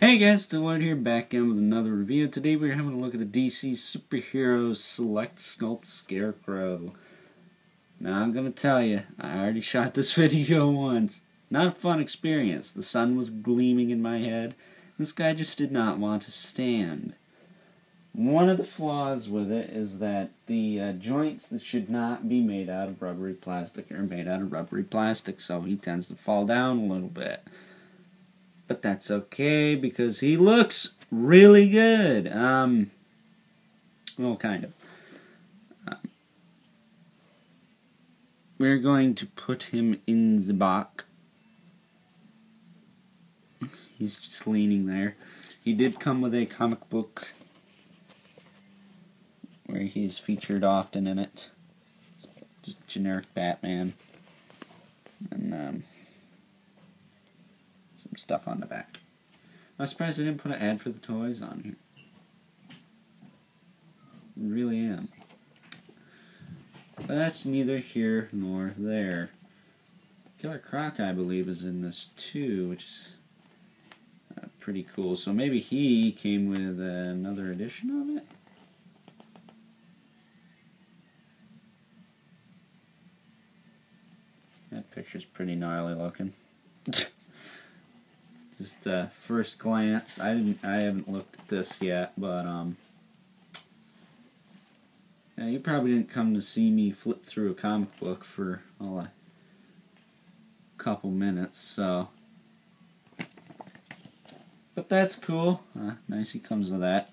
Hey guys, the White here, back in with another review. Today we're having a look at the DC Superheroes Select-Sculpt Scarecrow. Now I'm gonna tell you, I already shot this video once. Not a fun experience. The sun was gleaming in my head. This guy just did not want to stand. One of the flaws with it is that the joints that should not be made out of rubbery plastic are made out of rubbery plastic, so he tends to fall down a little bit. But that's okay, because he looks really good. Well, kind of. We're going to put him in the box. He's just leaning there. He did come with a comic book where he's featured often in it. It's just generic Batman. And, some stuff on the back. I'm surprised I didn't put an ad for the toys on here. I really am. But that's neither here nor there. Killer Croc, I believe, is in this too, which is pretty cool. So maybe he came with another edition of it? That picture's pretty gnarly looking. Just first glance, I haven't looked at this yet, but yeah, you probably didn't come to see me flip through a comic book for a couple minutes, so. But that's cool. Nice he comes with that,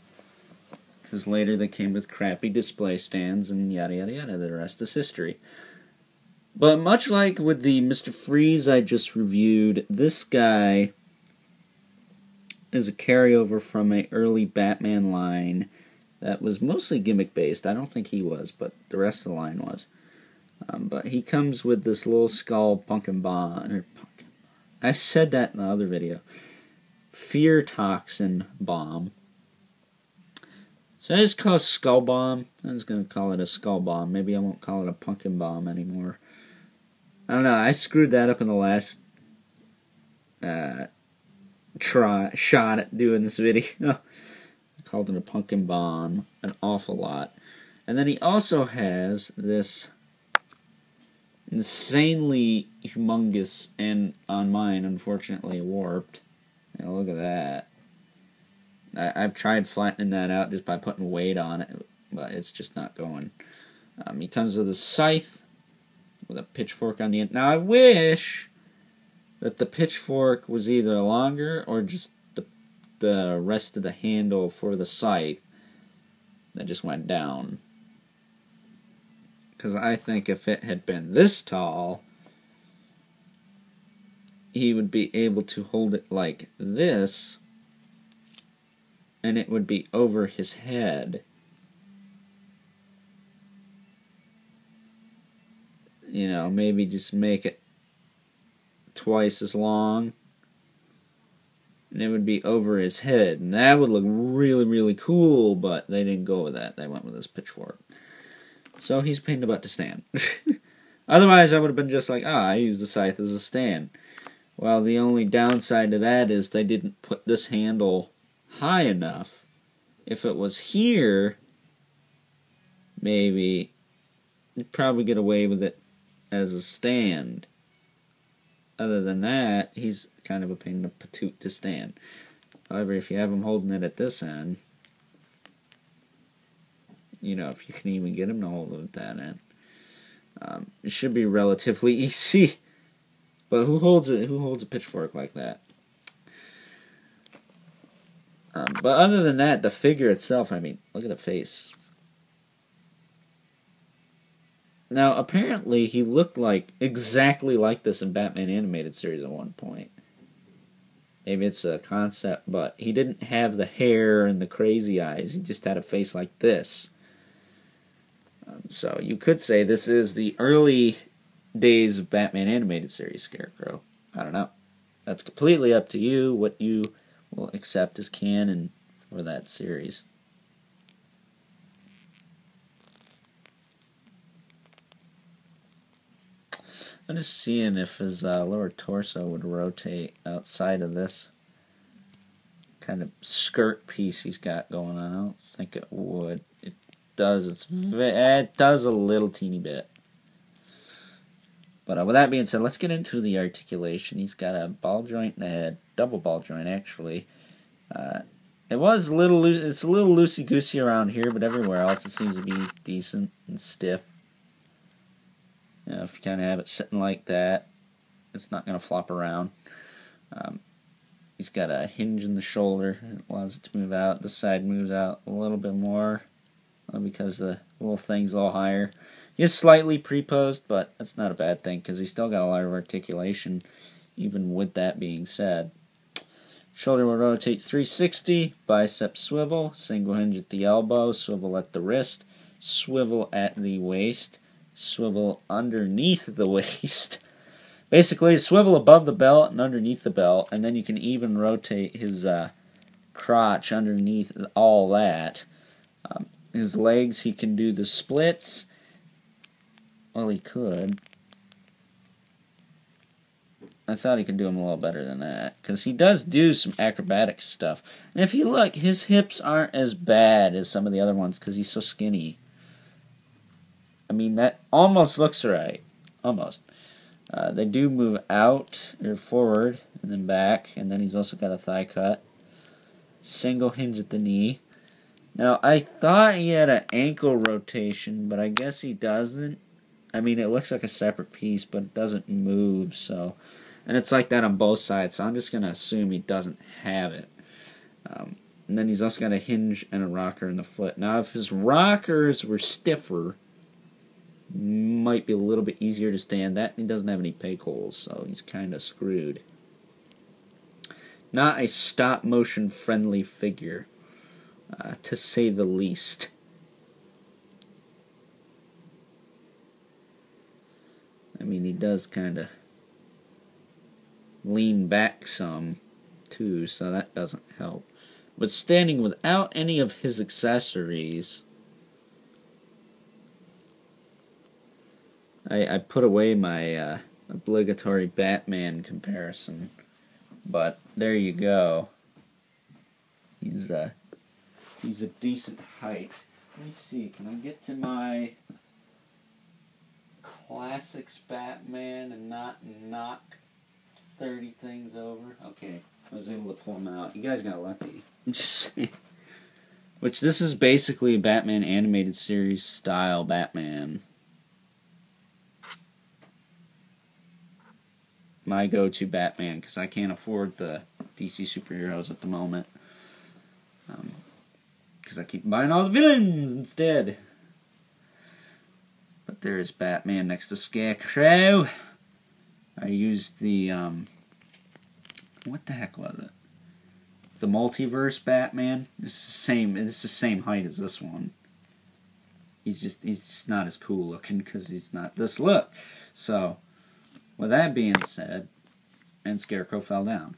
because later they came with crappy display stands and yada yada yada. The rest is history. But much like with the Mr. Freeze I just reviewed, this guy is a carryover from an early Batman line that was mostly gimmick-based. I don't think he was, but the rest of the line was. But he comes with this little skull pumpkin bomb. I said that in the other video. Fear toxin bomb. So I just call it skull bomb. I'm just going to call it a skull bomb. Maybe I won't call it a pumpkin bomb anymore. I don't know. I screwed that up in the last shot at doing this video. I called it a pumpkin bomb an awful lot. And then he also has this insanely humongous, and on mine unfortunately warped. Yeah, look at that. I've tried flattening that out just by putting weight on it, but it's just not going. He comes with a scythe with a pitchfork on the end. Now I wish that the pitchfork was either longer or just the rest of the handle for the scythe that just went down. Because I think if it had been this tall, he would be able to hold it like this, and it would be over his head. You know, maybe just make it twice as long, and it would be over his head, and that would look really, really cool, but they didn't go with that. They went with this pitchfork. So he's a pain in the butt to stand. Otherwise, I would have been just like, I use the scythe as a stand. Well, the only downside to that is they didn't put this handle high enough. If it was here, maybe you'd probably get away with it as a stand. Other than that, he's kind of a pain in the patoot to stand. However, if you have him holding it at this end, you know, if you can even get him to hold it at that end, it should be relatively easy. But who holds it? Who holds a pitchfork like that? But other than that, the figure itself, I mean, look at the face. Now, apparently, he looked like exactly like this in Batman Animated Series at one point. Maybe it's a concept, but he didn't have the hair and the crazy eyes. He just had a face like this. So you could say this is the early days of Batman Animated Series Scarecrow. I don't know. That's completely up to you, what you will accept as canon for that series. I'm just seeing if his lower torso would rotate outside of this kind of skirt piece he's got going on. I don't think it would. It does. It does a little teeny bit. But with that being said, let's get into the articulation. He's got a ball joint in the head, double ball joint actually. It was a little loose. It's a little loosey goosey around here, but everywhere else it seems to be decent and stiff. You know, if you kind of have it sitting like that, it's not going to flop around. He's got a hinge in the shoulder. It allows it to move out. The side moves out a little bit more because the little thing's a little higher. He is slightly pre-posed, but that's not a bad thing because he's still got a lot of articulation, even with that being said. Shoulder will rotate 360, bicep swivel, single hinge at the elbow, swivel at the wrist, swivel at the waist, swivel underneath the waist. Basically, swivel above the belt and underneath the belt, and then you can even rotate his crotch underneath all that. His legs, he can do the splits. Well, he could. I thought he could do them a little better than that, because he does do some acrobatic stuff. And if you look, his hips aren't as bad as some of the other ones, because he's so skinny. I mean, that almost looks right. Almost. They do move out, or forward, and then back, and then he's also got a thigh cut. Single hinge at the knee. Now, I thought he had an ankle rotation, but I guess he doesn't. I mean, it looks like a separate piece, but it doesn't move, so... And it's like that on both sides, so I'm just going to assume he doesn't have it. And then he's also got a hinge and a rocker in the foot. Now, if his rockers were stiffer, might be a little bit easier to stand. That he doesn't have any peg holes, so he's kind of screwed. Not a stop-motion friendly figure, to say the least. I mean, he does kind of lean back some, too, so that doesn't help. But standing without any of his accessories, I put away my obligatory Batman comparison, but there you go. He's a decent height. Let me see, can I get to my Classics Batman and not knock 30 things over? Okay, I was able to pull them out. You guys got lucky. I'm just saying. Which, this is basically Batman animated series style Batman. My go-to Batman, because I can't afford the DC Superheroes at the moment. Because I keep buying all the villains instead. But there's Batman next to Scarecrow. I used the, what the heck was it? The Multiverse Batman. It's the same height as this one. He's just not as cool looking because he's not this look. So, with that being said, and Scarecrow fell down.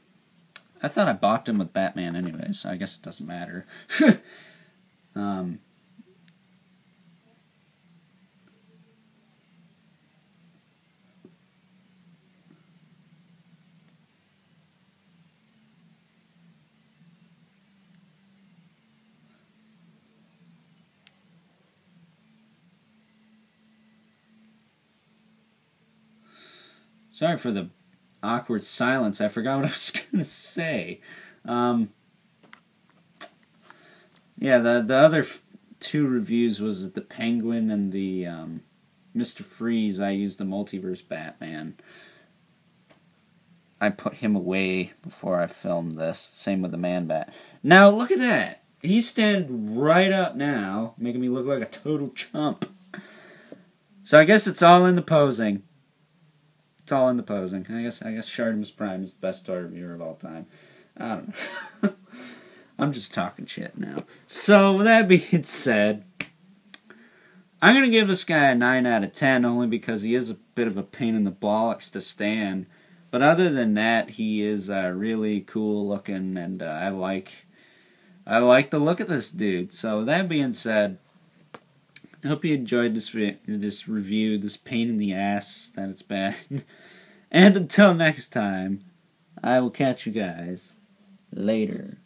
I thought I bought him with Batman anyway, so I guess it doesn't matter. Sorry for the awkward silence. I forgot what I was going to say. Yeah, the other two reviews was the Penguin and the Mr. Freeze. I used the Multiverse Batman. I put him away before I filmed this. Same with the Man-Bat. Now, look at that. He's standing right up now, making me look like a total chump. So I guess it's all in the posing. It's all in the posing. I guess Shardimus Prime is the best toy reviewer of all time. I don't know. I'm just talking shit now. So, with that being said, I'm going to give this guy a 9 out of 10, only because he is a bit of a pain in the bollocks to stand. But other than that, he is really cool looking, and I like the look of this dude. So, with that being said, I hope you enjoyed this review, this pain in the ass that it's been. And until next time, I will catch you guys later.